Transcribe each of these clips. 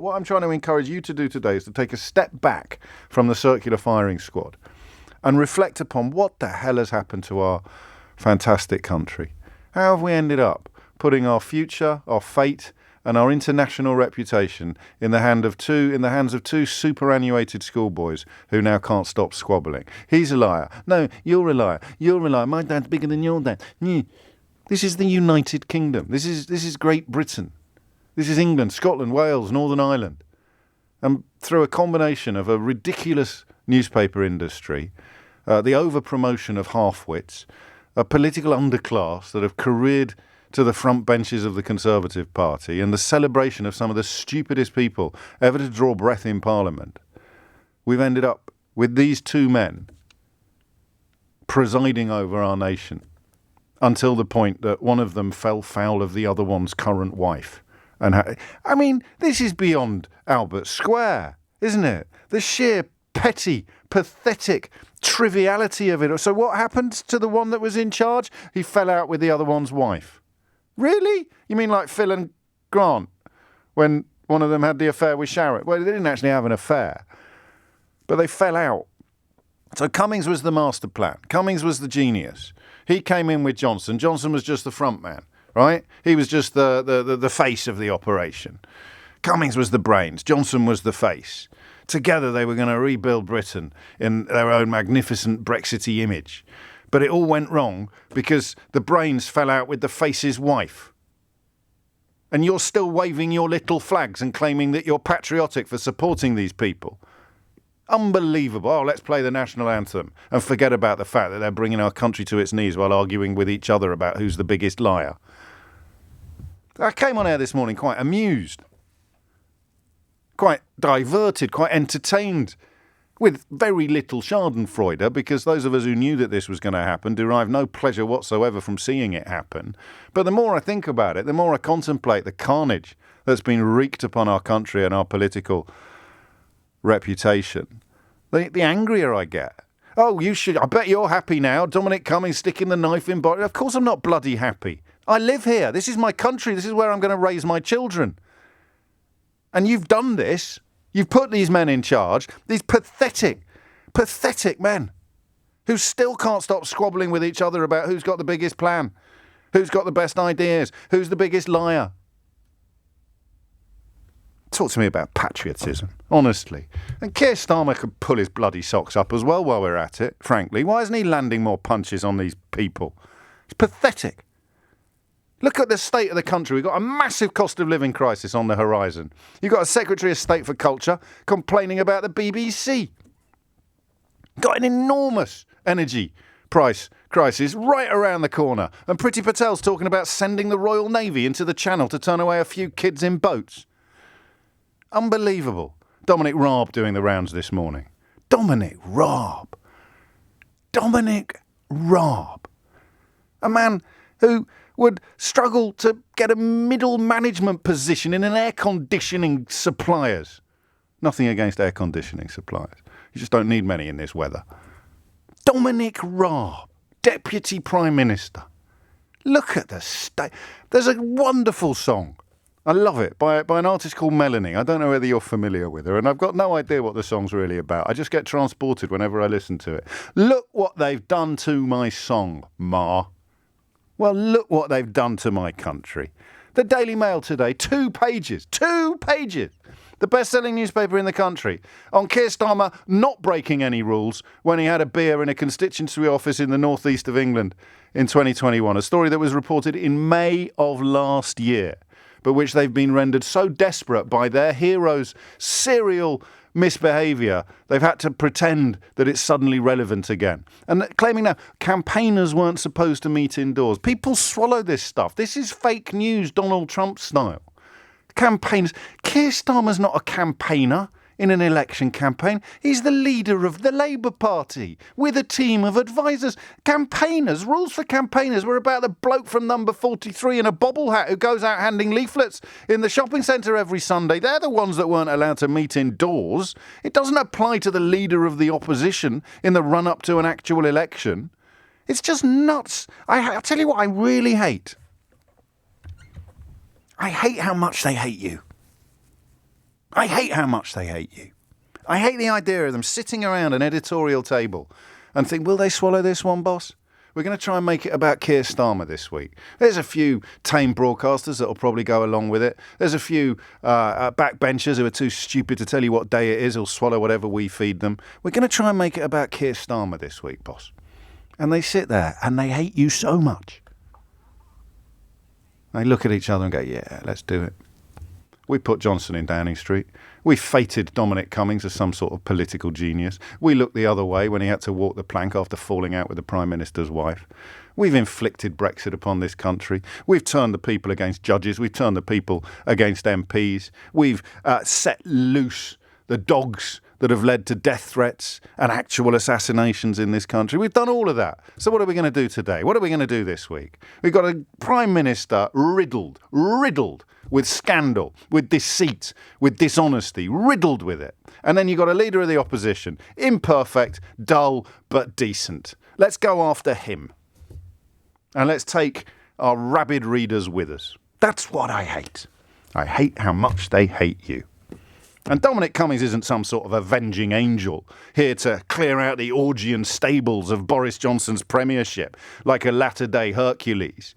What I'm trying to encourage you to do today is to take a step back from the circular firing squad and reflect upon what the hell has happened to our fantastic country. How have we ended up putting our future, our fate, and our international reputation in the hands of two superannuated schoolboys who now can't stop squabbling? He's a liar. No, you're a liar. You're a liar. My dad's bigger than your dad. This is the United Kingdom. This is Great Britain. This is England, Scotland, Wales, Northern Ireland. And through a combination of a ridiculous newspaper industry, the over-promotion of half-wits, a political underclass that have careered to the front benches of the Conservative Party, and the celebration of some of the stupidest people ever to draw breath in Parliament, we've ended up with these two men presiding over our nation until the point that one of them fell foul of the other one's current wife. And this is beyond Albert Square, isn't it? The sheer petty, pathetic triviality of it. So what happened to the one that was in charge? He fell out with the other one's wife. Really? You mean like Phil and Grant, when one of them had the affair with Sharon? Well, they didn't actually have an affair, but they fell out. So Cummings was the master plan. Cummings was the genius. He came in with Johnson. Johnson was just the front man. Right? He was just the face of the operation. Cummings was the brains. Johnson was the face. Together they were going to rebuild Britain in their own magnificent Brexity image. But it all went wrong because the brains fell out with the face's wife. And you're still waving your little flags and claiming that you're patriotic for supporting these people. Unbelievable. Oh, let's play the national anthem and forget about the fact that they're bringing our country to its knees while arguing with each other about who's the biggest liar. I came on air this morning quite amused, quite diverted, quite entertained, with very little schadenfreude, because those of us who knew that this was going to happen derived no pleasure whatsoever from seeing it happen. But the more I think about it, the more I contemplate the carnage that's been wreaked upon our country and our political reputation, the angrier I get. Oh, I bet you're happy now. Dominic Cummings sticking the knife in Boris. Of course I'm not bloody happy. I live here. This is my country. This is where I'm going to raise my children. And you've done this. You've put these men in charge. These pathetic men who still can't stop squabbling with each other about who's got the biggest plan, who's got the best ideas, who's the biggest liar. Talk to me about patriotism, honestly. And Keir Starmer could pull his bloody socks up as well while we're at it, frankly. Why isn't he landing more punches on these people? It's pathetic. Look at the state of the country. We've got a massive cost of living crisis on the horizon. You've got a Secretary of State for Culture complaining about the BBC. Got an enormous energy price crisis right around the corner. And Priti Patel's talking about sending the Royal Navy into the Channel to turn away a few kids in boats. Unbelievable. Dominic Raab doing the rounds this morning. Dominic Raab. A man who would struggle to get a middle management position in an air conditioning suppliers. Nothing against air conditioning suppliers. You just don't need many in this weather. Dominic Raab, Deputy Prime Minister. Look at the state. There's a wonderful song. I love it, by an artist called Melanie. I don't know whether you're familiar with her, and I've got no idea what the song's really about. I just get transported whenever I listen to it. Look what they've done to my song, Ma. Well, look what they've done to my country. The Daily Mail today, 2 pages. The best-selling newspaper in the country, on Keir Starmer not breaking any rules when he had a beer in a constituency office in the northeast of England in 2021. A story that was reported in May of last year, but which they've been rendered so desperate by their hero's serial misbehaviour, they've had to pretend that it's suddenly relevant again. And claiming now campaigners weren't supposed to meet indoors. People swallow this stuff. This is fake news, Donald Trump style. Campaigners. Keir Starmer's not a campaigner in an election campaign. He's the leader of the Labour Party with a team of advisors. Campaigners, rules for campaigners were about the bloke from number 43 in a bobble hat who goes out handing leaflets in the shopping centre every Sunday. They're the ones that weren't allowed to meet indoors. It doesn't apply to the leader of the opposition in the run-up to an actual election. It's just nuts. I'll tell you what I really hate. I hate how much they hate you. I hate how much they hate you. I hate the idea of them sitting around an editorial table and think, will they swallow this one, boss? We're going to try and make it about Keir Starmer this week. There's a few tame broadcasters that will probably go along with it. There's a few backbenchers who are too stupid to tell you what day it is or swallow whatever we feed them. We're going to try and make it about Keir Starmer this week, boss. And they sit there and they hate you so much. They look at each other and go, yeah, let's do it. We put Johnson in Downing Street. We fated Dominic Cummings as some sort of political genius. We looked the other way when he had to walk the plank after falling out with the Prime Minister's wife. We've inflicted Brexit upon this country. We've turned the people against judges. We've turned the people against MPs. We've set loose the dogs that have led to death threats and actual assassinations in this country. We've done all of that. So what are we going to do today? What are we going to do this week? We've got a Prime Minister riddled with scandal, with deceit, with dishonesty, riddled with it. And then you've got a leader of the opposition, imperfect, dull, but decent. Let's go after him. And let's take our rabid readers with us. That's what I hate. I hate how much they hate you. And Dominic Cummings isn't some sort of avenging angel here to clear out the Augean stables of Boris Johnson's premiership like a latter-day Hercules.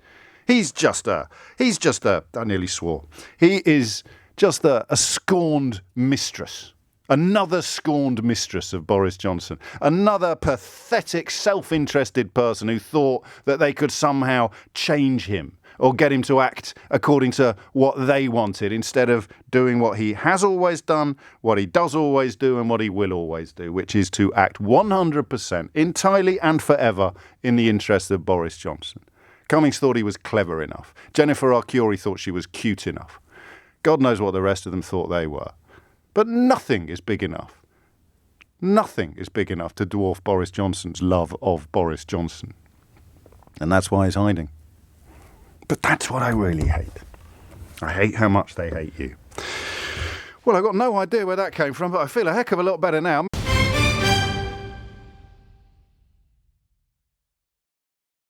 He's just a, I nearly swore. He is just a scorned mistress. Another scorned mistress of Boris Johnson. Another pathetic, self-interested person who thought that they could somehow change him or get him to act according to what they wanted instead of doing what he has always done, what he does always do, and what he will always do, which is to act 100% entirely and forever in the interests of Boris Johnson. Cummings thought he was clever enough. Jennifer Arcuri thought she was cute enough. God knows what the rest of them thought they were. But nothing is big enough. Nothing is big enough to dwarf Boris Johnson's love of Boris Johnson. And that's why he's hiding. But that's what I really hate. I hate how much they hate you. Well, I've got no idea where that came from, but I feel a heck of a lot better now.